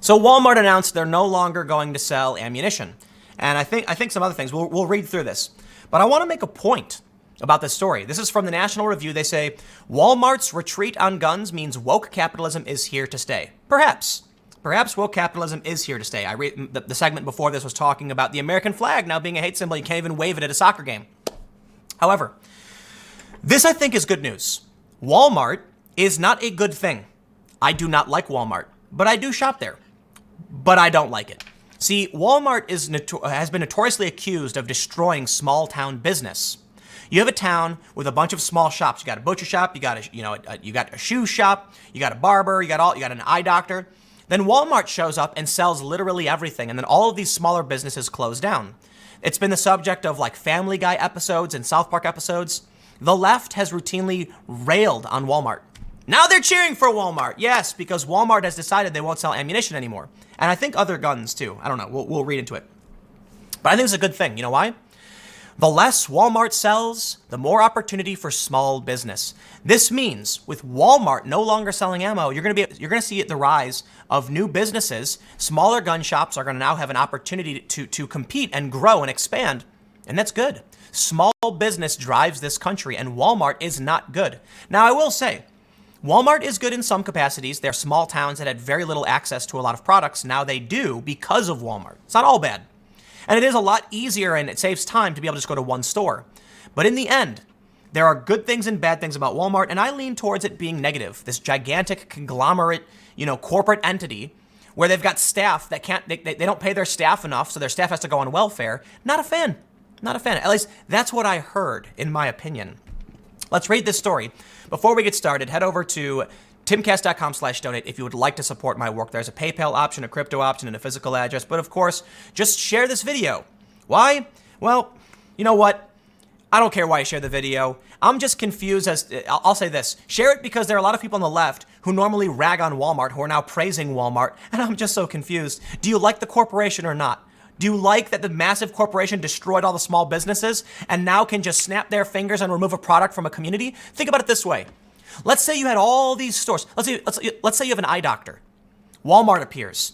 So Walmart announced they're no longer going to sell ammunition. And I think some other things. We'll read through this. But I want to make a point about this story. This is from the National Review. They say, Walmart's retreat on guns means woke capitalism is here to stay. Perhaps. Perhaps woke capitalism is here to stay. I read the segment before this was talking about the American flag now being a hate symbol. You can't even wave it at a soccer game. However, this I think is good news. Walmart is not a good thing. I do not like Walmart, but I do shop there. But I don't like it. See, Walmart has been notoriously accused of destroying small town business. You have a town with a bunch of small shops. You got a butcher shop, you got a shoe shop, you got a barber, you got an eye doctor. Then Walmart shows up and sells literally everything, and then all of these smaller businesses close down. It's been the subject of like Family Guy episodes and South Park episodes. The left has routinely railed on Walmart. Now they're cheering for Walmart. Yes, because Walmart has decided they won't sell ammunition anymore. And I think other guns too. I don't know. We'll read into it. But I think it's a good thing. You know why? The less Walmart sells, the more opportunity for small business. This means with Walmart no longer selling ammo, you're going to see the rise of new businesses. Smaller gun shops are going to now have an opportunity to compete and grow and expand. And that's good. Small business drives this country, and Walmart is not good. Now, I will say, Walmart is good in some capacities. They're small towns that had very little access to a lot of products. Now they do because of Walmart. It's not all bad. And it is a lot easier and it saves time to be able to just go to one store. But in the end, there are good things and bad things about Walmart, and I lean towards it being negative. This gigantic conglomerate, corporate entity where they've got staff that they don't pay their staff enough, so their staff has to go on welfare. Not a fan. Not a fan. At least that's what I heard, in my opinion. Let's read this story. Before we get started, head over to timcast.com/donate if you would like to support my work. There's a PayPal option, a crypto option, and a physical address. But of course, just share this video. Why? Well, you know what? I don't care why you share the video. I'm just confused I'll say this. Share it because there are a lot of people on the left who normally rag on Walmart who are now praising Walmart. And I'm just so confused. Do you like the corporation or not? Do you like that the massive corporation destroyed all the small businesses and now can just snap their fingers and remove a product from a community? Think about it this way. Let's say you had all these stores. Let's say you have an eye doctor. Walmart appears.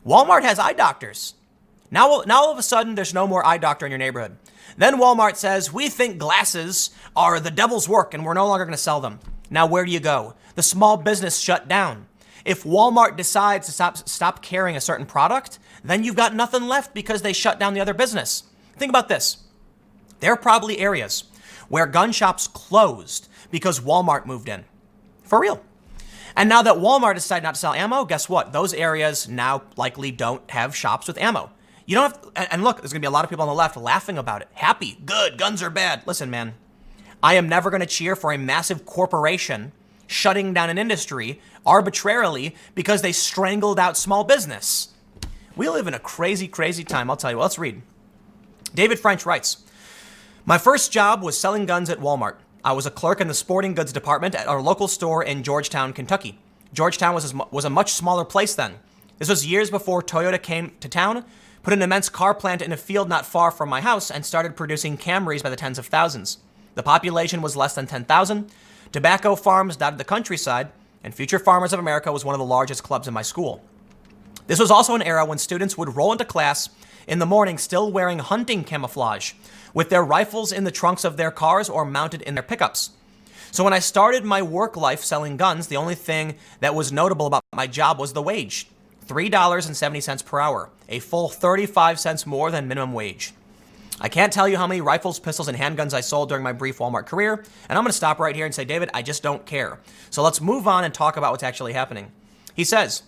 Walmart has eye doctors. Now all of a sudden, there's no more eye doctor in your neighborhood. Then Walmart says, we think glasses are the devil's work and we're no longer going to sell them. Now, where do you go? The small business shut down. If Walmart decides to stop carrying a certain product, then you've got nothing left because they shut down the other business. Think about this. There are probably areas where gun shops closed because Walmart moved in. For real. And now that Walmart decided not to sell ammo, guess what? Those areas now likely don't have shops with ammo. You don't have, and look, there's going to be a lot of people on the left laughing about it. Happy, good, guns are bad. Listen, man, I am never going to cheer for a massive corporation shutting down an industry arbitrarily because they strangled out small business. We live in a crazy, crazy time. I'll tell you. Well, let's read. David French writes, my first job was selling guns at Walmart. I was a clerk in the sporting goods department at our local store in Georgetown, Kentucky. Georgetown was a much smaller place then. This was years before Toyota came to town, put an immense car plant in a field not far from my house, and started producing Camrys by the tens of thousands. The population was less than 10,000. Tobacco farms dotted the countryside, and Future Farmers of America was one of the largest clubs in my school. This was also an era when students would roll into class in the morning still wearing hunting camouflage, with their rifles in the trunks of their cars or mounted in their pickups. So when I started my work life selling guns, the only thing that was notable about my job was the wage, $3.70 per hour, a full 35 cents more than minimum wage. I can't tell you how many rifles, pistols, and handguns I sold during my brief Walmart career, and I'm going to stop right here and say, David, I just don't care. So let's move on and talk about what's actually happening. He says,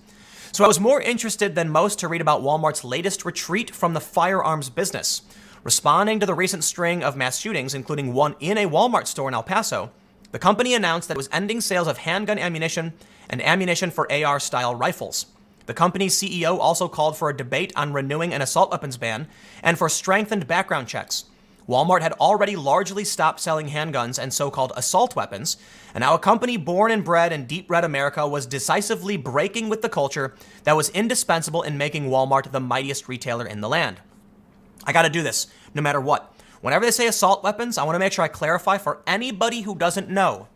so I was more interested than most to read about Walmart's latest retreat from the firearms business. Responding to the recent string of mass shootings, including one in a Walmart store in El Paso, the company announced that it was ending sales of handgun ammunition and ammunition for AR-style rifles. The company's CEO also called for a debate on renewing an assault weapons ban and for strengthened background checks. Walmart had already largely stopped selling handguns and so-called assault weapons, and now a company born and bred in deep red America was decisively breaking with the culture that was indispensable in making Walmart the mightiest retailer in the land. I got to do this no matter what. Whenever they say assault weapons, I want to make sure I clarify for anybody who doesn't know.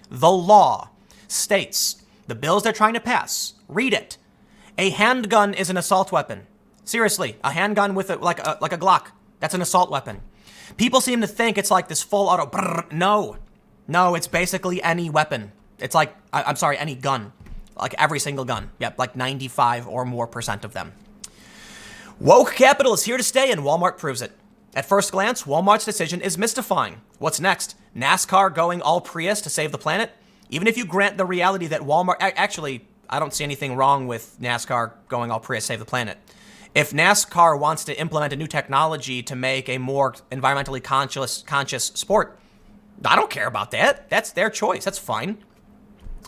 The law states the bills they're trying to pass, read it. A handgun is an assault weapon. Seriously, a handgun with like a Glock. That's an assault weapon. People seem to think it's like this full auto. Brrr. No, it's basically any weapon. It's like, I'm sorry, any gun. Like every single gun. Yep, like 95 or more % of them. Woke capital is here to stay, and Walmart proves it. At first glance, Walmart's decision is mystifying. What's next? NASCAR going all Prius to save the planet? Even if you grant the reality that Walmart... Actually, I don't see anything wrong with NASCAR going all Prius to save the planet. If NASCAR wants to implement a new technology to make a more environmentally conscious sport, I don't care about that. That's their choice. That's fine.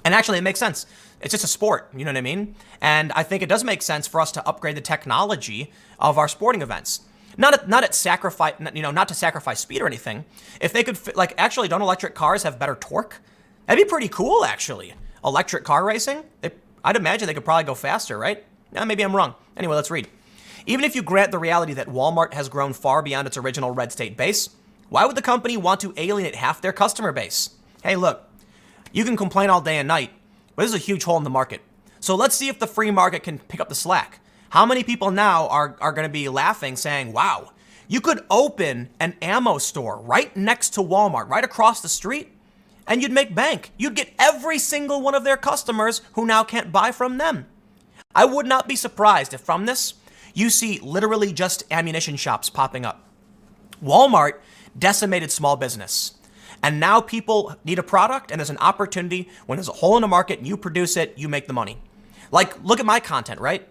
And actually, it makes sense. It's just a sport, you know what I mean? And I think it does make sense for us to upgrade the technology of our sporting events. Not to sacrifice speed or anything. If they could, actually, don't electric cars have better torque? That'd be pretty cool, actually. Electric car racing? I'd imagine they could probably go faster, right? Maybe I'm wrong. Anyway, let's read. Even if you grant the reality that Walmart has grown far beyond its original red state base, why would the company want to alienate half their customer base? Hey, look, you can complain all day and night, but this is a huge hole in the market. So let's see if the free market can pick up the slack. How many people now are going to be laughing, saying, wow, you could open an ammo store right next to Walmart, right across the street, and you'd make bank. You'd get every single one of their customers who now can't buy from them. I would not be surprised if from this, you see literally just ammunition shops popping up. Walmart decimated small business. And now people need a product, and there's an opportunity. When there's a hole in the market and you produce it, you make the money. Like, look at my content, right?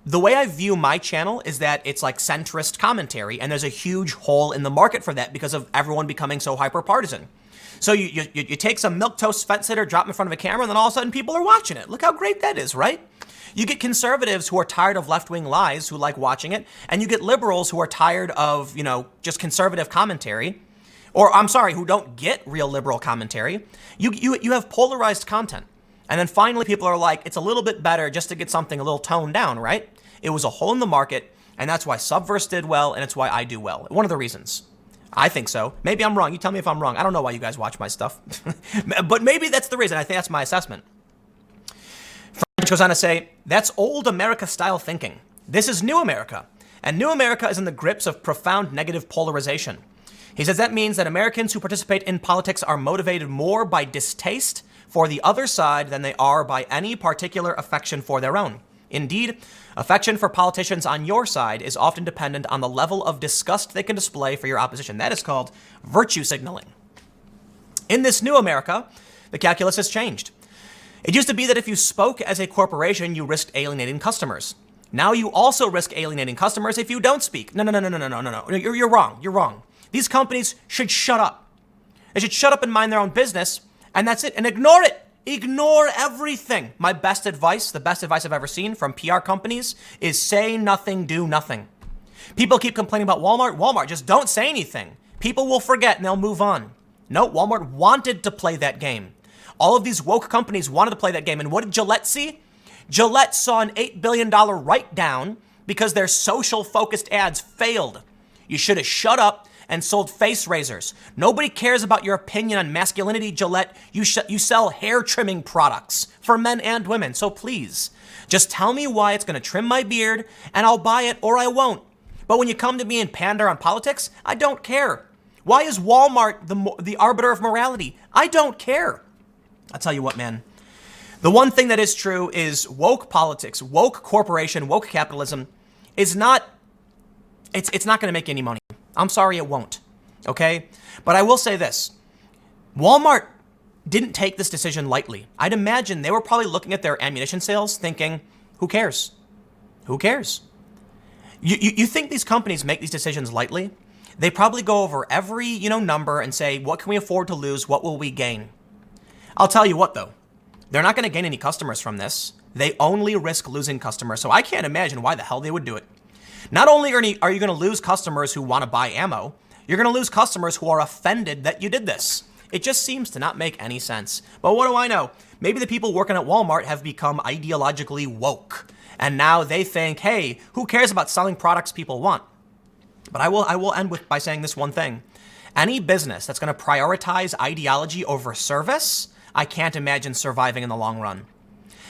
The way I view my channel is that it's like centrist commentary, and there's a huge hole in the market for that because of everyone becoming so hyper-partisan. So you take some milquetoast fence sitter, drop him in front of a camera, and then all of a sudden people are watching it. Look how great that is, right? You get conservatives who are tired of left-wing lies who like watching it, and you get liberals who are tired of, just conservative commentary, or I'm sorry, who don't get real liberal commentary. You have polarized content. And then finally people are like, it's a little bit better just to get something a little toned down, right? It was a hole in the market, and that's why Subverse did well, and it's why I do well. One of the reasons. I think so. Maybe I'm wrong. You tell me if I'm wrong. I don't know why you guys watch my stuff. But maybe that's the reason. I think that's my assessment. French goes on to say, that's old America-style thinking. This is new America. And new America is in the grips of profound negative polarization. He says that means that Americans who participate in politics are motivated more by distaste for the other side than they are by any particular affection for their own. Indeed, affection for politicians on your side is often dependent on the level of disgust they can display for your opposition. That is called virtue signaling. In this new America, the calculus has changed. It used to be that if you spoke as a corporation, you risked alienating customers. Now you also risk alienating customers if you don't speak. No. You're wrong. You're wrong. These companies should shut up. They should shut up and mind their own business, and that's it. And ignore it. Ignore everything. My best advice, the best advice I've ever seen from PR companies is say nothing, do nothing. People keep complaining about Walmart. Walmart, just don't say anything. People will forget and they'll move on. No, Walmart wanted to play that game. All of these woke companies wanted to play that game. And what did Gillette see? Gillette saw an $8 billion write-down because their social-focused ads failed. You should have shut up and sold face razors. Nobody cares about your opinion on masculinity, Gillette. You sell hair trimming products for men and women. So please, just tell me why it's going to trim my beard and I'll buy it or I won't. But when you come to me and pander on politics, I don't care. Why is Walmart the arbiter of morality? I don't care. I'll tell you what, man. The one thing that is true is woke politics, woke corporation, woke capitalism is not, it's not going to make any money. I'm sorry, it won't. Okay? But I will say this. Walmart didn't take this decision lightly. I'd imagine they were probably looking at their ammunition sales thinking, who cares? Who cares? You think these companies make these decisions lightly? They probably go over every, number and say, what can we afford to lose? What will we gain? I'll tell you what, though. They're not going to gain any customers from this. They only risk losing customers. So I can't imagine why the hell they would do it. Not only are you going to lose customers who want to buy ammo, you're going to lose customers who are offended that you did this. It just seems to not make any sense. But what do I know? Maybe the people working at Walmart have become ideologically woke. And now they think, hey, who cares about selling products people want? But I will end by saying this one thing. Any business that's going to prioritize ideology over service, I can't imagine surviving in the long run.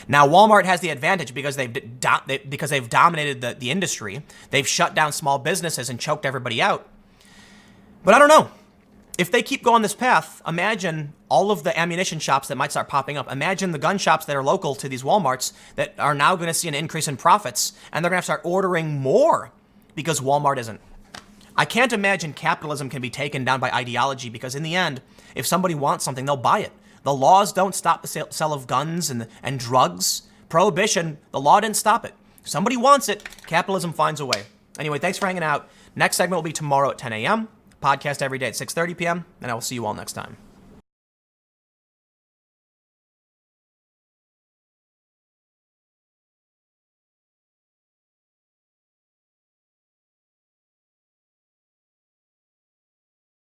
Now, Walmart has the advantage because they've dominated the industry. They've shut down small businesses and choked everybody out. But I don't know. If they keep going this path, imagine all of the ammunition shops that might start popping up. Imagine the gun shops that are local to these Walmarts that are now going to see an increase in profits, and they're going to have to start ordering more because Walmart isn't. I can't imagine capitalism can be taken down by ideology, because in the end, if somebody wants something, they'll buy it. The laws don't stop the sale of guns and drugs. Prohibition, the law didn't stop it. If somebody wants it, capitalism finds a way. Anyway, thanks for hanging out. Next segment will be tomorrow at 10 a.m. Podcast every day at 6:30 p.m., and I will see you all next time.